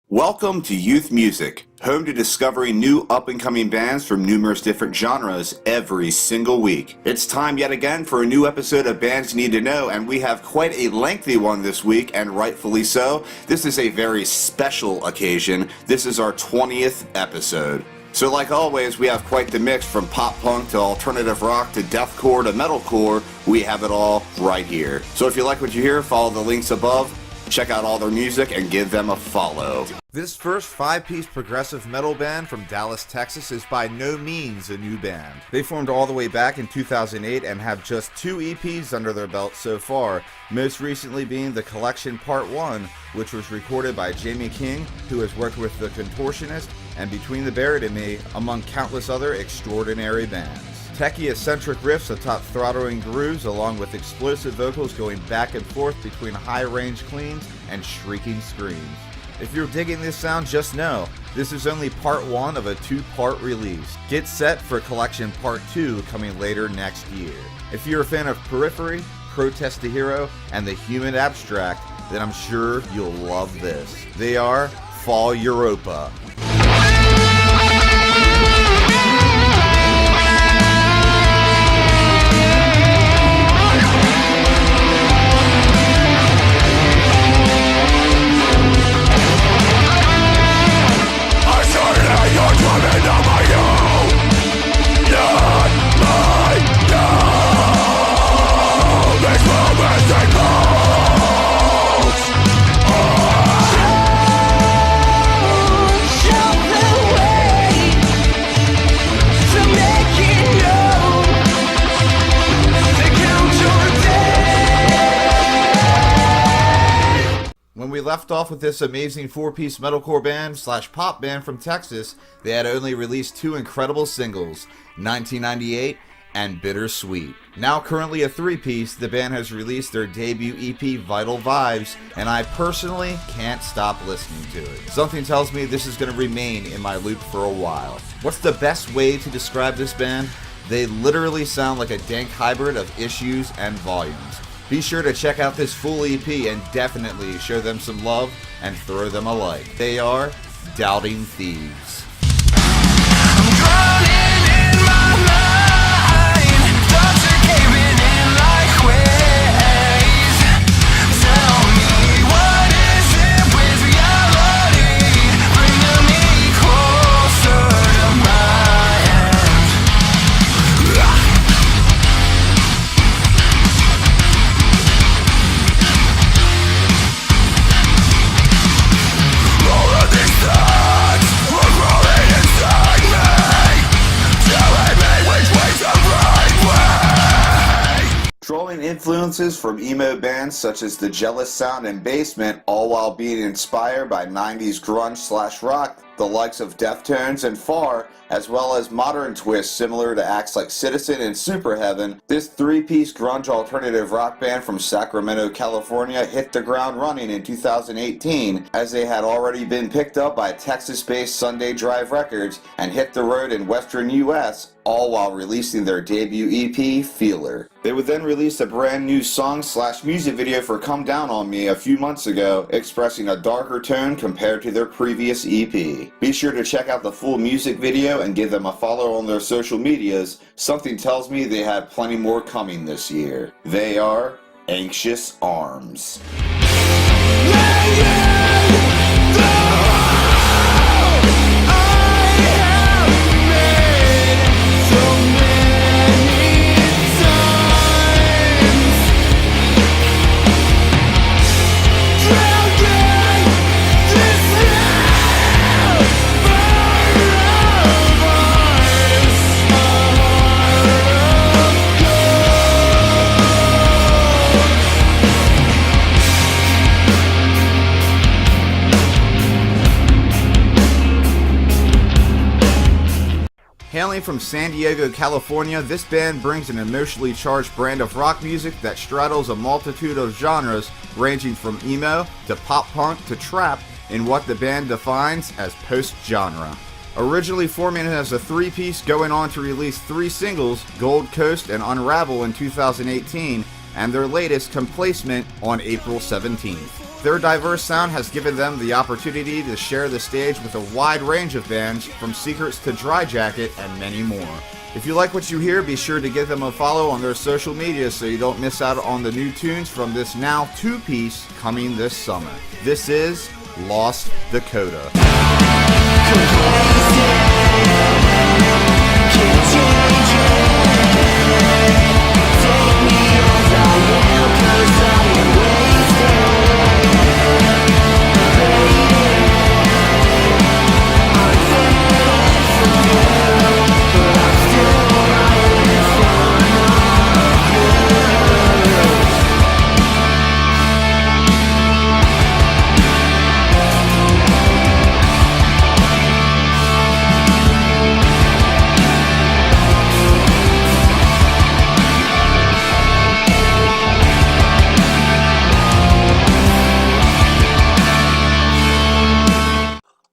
Welcome to Youth Music, home to discovering new up-and-coming bands from numerous different genres every single week. It's time yet again for a new episode of Bands You Need to Know, and we have quite a lengthy one this week, and rightfully so. This is a very special occasion. This is our 20th episode. So like always, we have quite the mix from pop punk to alternative rock to deathcore to metalcore. We have it all right here. So if you like what you hear, follow the links above. Check out all their music and give them a follow. This first 5-piece progressive metal band from Dallas, Texas is by no means a new band. They formed all the way back in 2008 and have just 2 EPs under their belt so far, most recently being The Collection Part 1, which was recorded by Jamie King, who has worked with The Contortionist and Between the Buried and Me, among countless other extraordinary bands. Techie-eccentric riffs atop throttling grooves along with explosive vocals going back and forth between high-range cleans and shrieking screams. If you're digging this sound, just know, this is only part 1 of a 2-part release. Get set for Collection Part 2 coming later next year. If you're a fan of Periphery, Protest the Hero, and the Human Abstract, then I'm sure you'll love this. They are Fall EUROPA. When we left off with this amazing 4-piece metalcore band / pop band from Texas, they had only released 2 incredible singles, 1998 and Bittersweet. Now currently a 3-piece, the band has released their debut EP Vital Vibes, and I personally can't stop listening to it. Something tells me this is going to remain in my loop for a while. What's the best way to describe this band? They literally sound like a dank hybrid of Issues and Volumes. Be sure to check out this full EP and definitely show them some love and throw them a like. They are Doubting Thieves. I'm drowning in my mind. Thoughts are caving in like waves. Tell me, what is it with reality? Bringing me closer to my end. Drawing influences from emo bands such as The Jealous Sound and Basement, all while being inspired by 90s grunge / rock, the likes of Deftones and Far, as well as modern twists similar to acts like Citizen and Superheaven, this 3-piece grunge alternative rock band from Sacramento, California hit the ground running in 2018, as they had already been picked up by Texas-based Sunday Drive Records and hit the road in western US, all while releasing their debut EP, Feeler. They would then release a brand new song / music video for Come Down On Me a few months ago, expressing a darker tone compared to their previous EP. Be sure to check out the full music video and give them a follow on their social medias. Something tells me they have plenty more coming this year. They are Anxious Arms. Hailing from San Diego, California, this band brings an emotionally charged brand of rock music that straddles a multitude of genres ranging from emo to pop punk to trap in what the band defines as post-genre. Originally forming as a 3-piece, going on to release 3 singles, Gold Coast and Unravel in 2018, and their latest, Complacement, on April 17th. Their diverse sound has given them the opportunity to share the stage with a wide range of bands, from Secrets to Dry Jacket and many more. If you like what you hear, be sure to give them a follow on their social media so you don't miss out on the new tunes from this now two-piece coming this summer. This is Lost Dakota.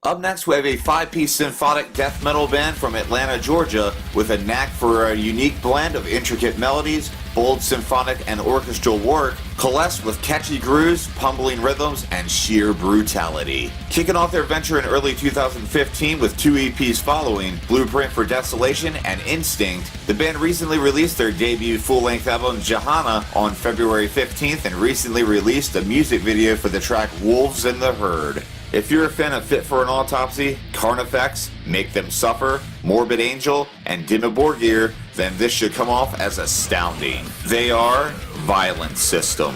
Up next, we have a 5-piece symphonic death metal band from Atlanta, Georgia, with a knack for a unique blend of intricate melodies, bold symphonic and orchestral work, coalesced with catchy grooves, pummeling rhythms, and sheer brutality. Kicking off their venture in early 2015 with 2 EPs following, Blueprint for Desolation and Instinct, the band recently released their debut full-length album Johanna on February 15th and recently released a music video for the track Wolves in the Herd. If you're a fan of Fit for an Autopsy, Carnifex, Make Them Suffer, Morbid Angel, and Dimmu Borgir, then this should come off as astounding. They are Violent System.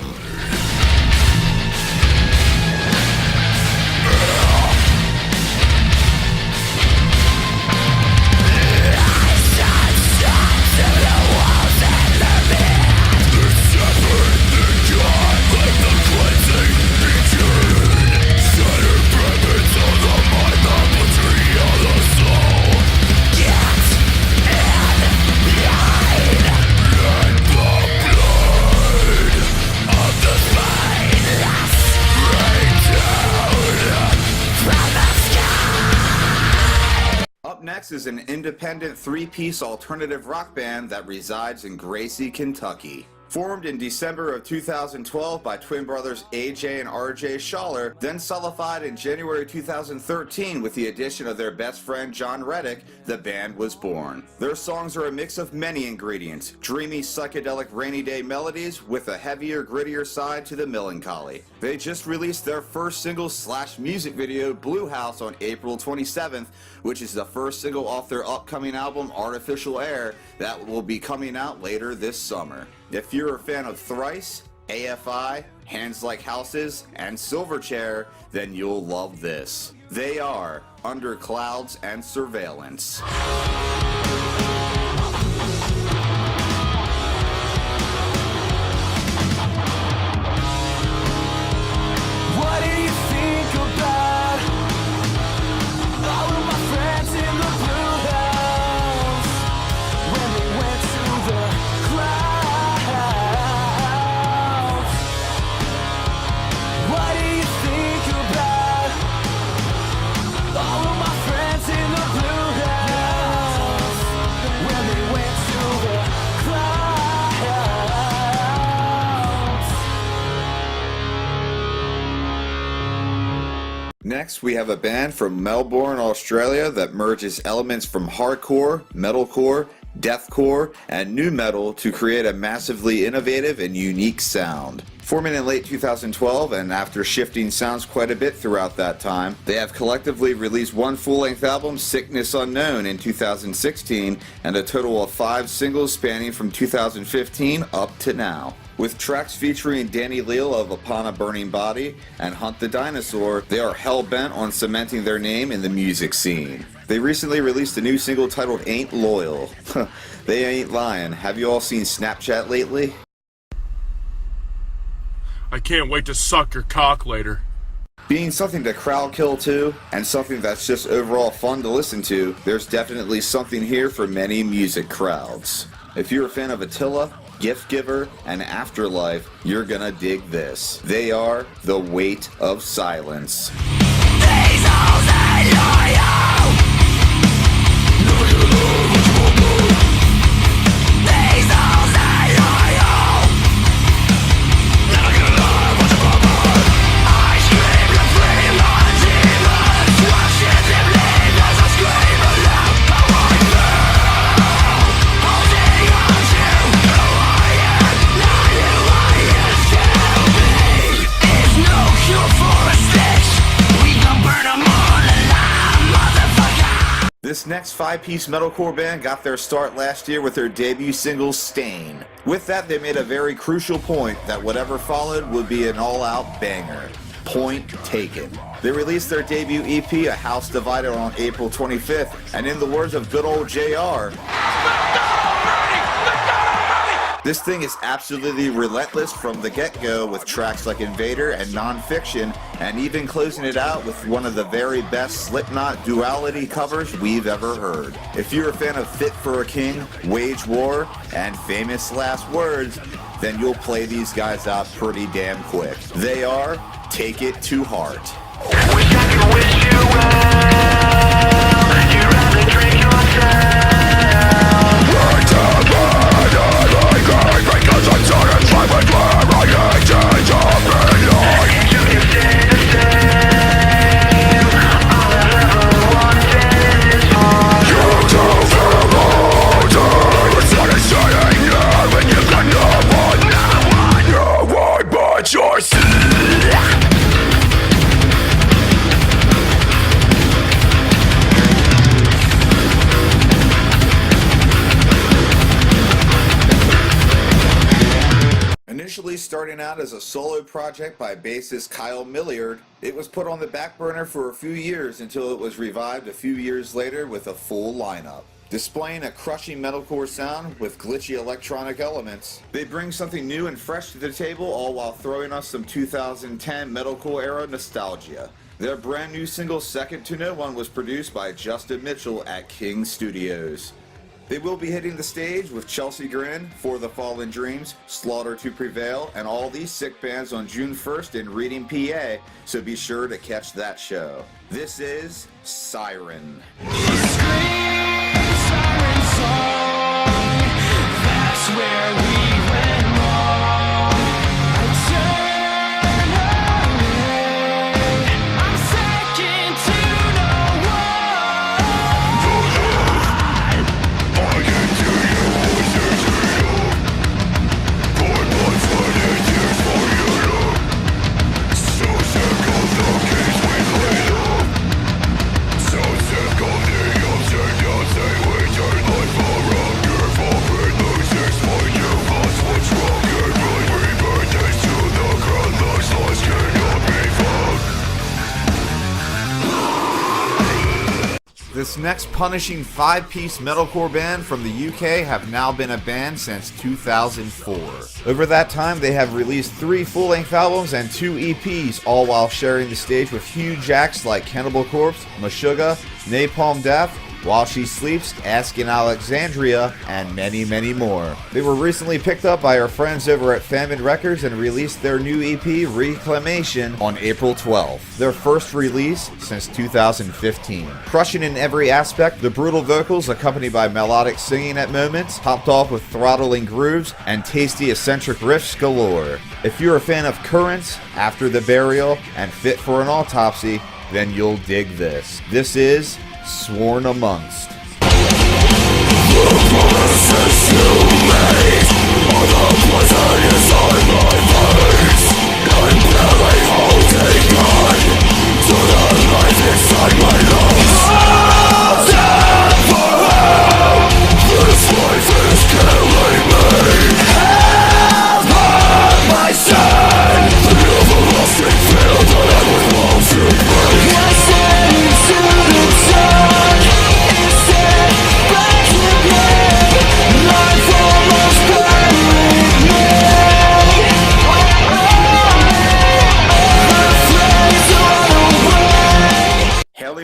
Next is an independent 3-piece alternative rock band that resides in Gracie, Kentucky. Formed in December of 2012 by twin brothers AJ and RJ Schaller, then solidified in January 2013 with the addition of their best friend John Reddick, the band was born. Their songs are a mix of many ingredients, dreamy psychedelic rainy day melodies with a heavier, grittier side to the melancholy. They just released their first single / music video, Blue House, on April 27th, which is the first single off their upcoming album Artificial Air that will be coming out later this summer. If you're a fan of Thrice, AFI, Hands Like Houses, and Silverchair, then you'll love this. They are Under Clouds and Surveillance. What do you think about all of my friends in the blue house when they went to the clouds? What do you think about all of my friends in the blue house when they went to the clouds? Next, we have a band from Melbourne, Australia that merges elements from hardcore, metalcore, deathcore, and nu metal to create a massively innovative and unique sound. Forming in late 2012 and after shifting sounds quite a bit throughout that time, they have collectively released 1 full-length album, Sickness Unknown, in 2016, and a total of 5 singles spanning from 2015 up to now. With tracks featuring Danny Leal of Upon a Burning Body and Hunt the Dinosaur, they are hell-bent on cementing their name in the music scene. They recently released a new single titled Ain't Loyal. They ain't lying. Have you all seen Snapchat lately? I can't wait to suck your cock later. Being something to crowd kill to, and something that's just overall fun to listen to, there's definitely something here for many music crowds. If you're a fan of Attila, Gift Giver, and Afterlife, you're gonna dig this. They are The Weight of Silence. Never gonna lie, what's your problem? This next 5-piece metalcore band got their start last year with their debut single, Stain. With that, they made a very crucial point that whatever followed would be an all-out banger. Point taken. They released their debut EP, A House Divided, on April 25th, and in the words of good old JR, this thing is absolutely relentless from the get-go with tracks like Invader and Nonfiction, and even closing it out with one of the very best Slipknot Duality covers we've ever heard. If you're a fan of Fit for a King, Wage War, and Famous Last Words, then you'll play these guys out pretty damn quick. They are Take It to Heart. Wish I could wish you well. You'd rather drink yourself. Because I'm satisfied with where I actions of midnight. You can stay the same. All I ever wanted is heart. You don't feel older. It's not a saying now, and you got no one but yourself. Initially starting out as a solo project by bassist Kyle Milliard, it was put on the back burner for a few years until it was revived a few years later with a full lineup. Displaying a crushing metalcore sound with glitchy electronic elements, they bring something new and fresh to the table, all while throwing us some 2010 metalcore era nostalgia. Their brand new single Second to No One was produced by Justin Mitchell at King Studios. They will be hitting the stage with Chelsea Grin, For the Fallen Dreams, Slaughter to Prevail, and all these sick bands on June 1st in Reading, PA, so be sure to catch that show. This is SYRIN. That's where we went wrong. I turn away. I'm second to no one. I can do you what you do. Put my foot in tears for you. So sick of the case we played up. So sick of the ups and downs they we turn life around. Give up and lose explain you lost what's wrong and right. We burn days to the ground. Those lost cannot be found. This next punishing 5-piece metalcore band from the UK have now been a band since 2004. Over that time, they have released 3 full-length albums and 2 EPs, all while sharing the stage with huge acts like Cannibal Corpse, Meshuggah, Napalm Death, While She Sleeps, Asking Alexandria, and many, many more. They were recently picked up by our friends over at Famine Records and released their new EP, Reclamation, on April 12th. Their first release since 2015. Crushing in every aspect, the brutal vocals, accompanied by melodic singing at moments, topped off with throttling grooves and tasty eccentric riffs galore. If you're a fan of Currents, After the Burial, and Fit for an Autopsy, then you'll dig this. This is Sworn Amongst.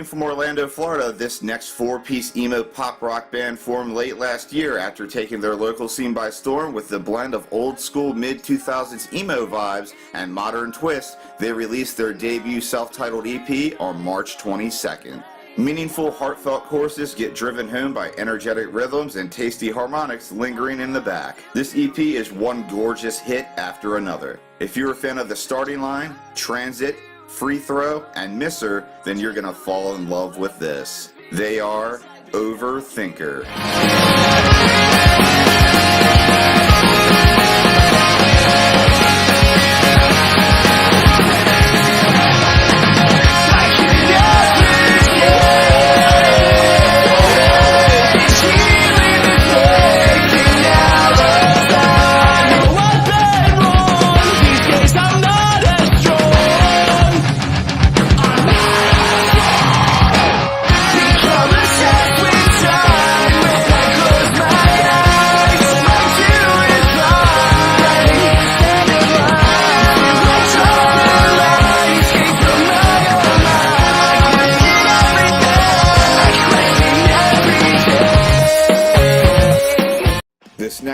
From Orlando, Florida, this next 4-piece emo pop rock band formed late last year after taking their local scene by storm with the blend of old school mid-2000s emo vibes and modern twists. They released their debut self-titled EP on March 22nd. Meaningful, heartfelt choruses get driven home by energetic rhythms and tasty harmonics lingering in the back. This EP is one gorgeous hit after another. If you're a fan of The Starting Line, Transit, Free Throw, and Misser, then you're gonna fall in love with this. They are Overthinker.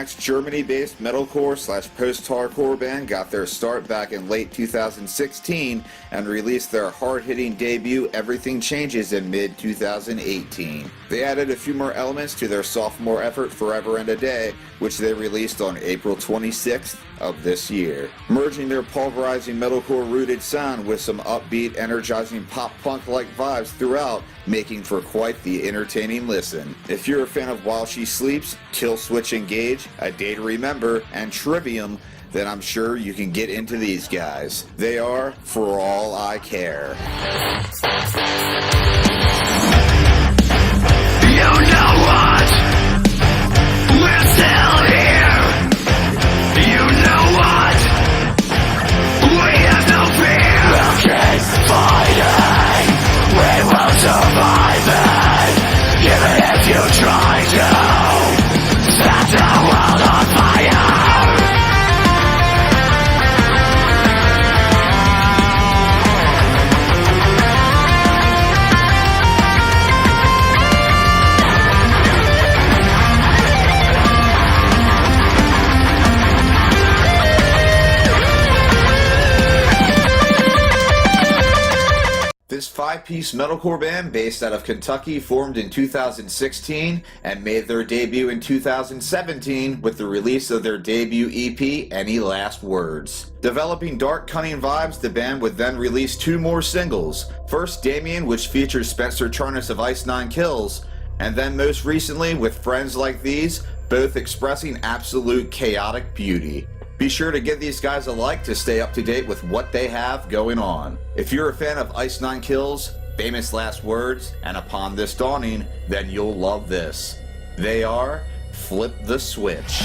next Germany-based metalcore / post-hardcore band got their start back in late 2016 and released their hard-hitting debut Everything Changes in mid-2018. They added a few more elements to their sophomore effort Forever and a Day, which they released on April 26th of this year, merging their pulverizing metalcore-rooted sound with some upbeat, energizing pop-punk-like vibes throughout, making for quite the entertaining listen. If you're a fan of While She Sleeps, Kill Switch Engage, A Day to Remember, and Trivium, then I'm sure you can get into these guys. They are For All I Care. You know what? We're still here. You know what? We have no fear. We'll keep fighting. We will survive it. Even if you try to set the world on fire. This 5-piece metalcore band based out of Kentucky formed in 2016 and made their debut in 2017 with the release of their debut EP, Any Last Words. Developing dark, cunning vibes, the band would then release 2 more singles. First, Damien, which features Spencer Charnas of Ice Nine Kills, and then most recently with Friends Like These, both expressing absolute chaotic beauty. Be sure to give these guys a like to stay up to date with what they have going on. If you're a fan of Ice Nine Kills, Famous Last Words, and Upon This Dawning, then you'll love this. They are Flip the Switch.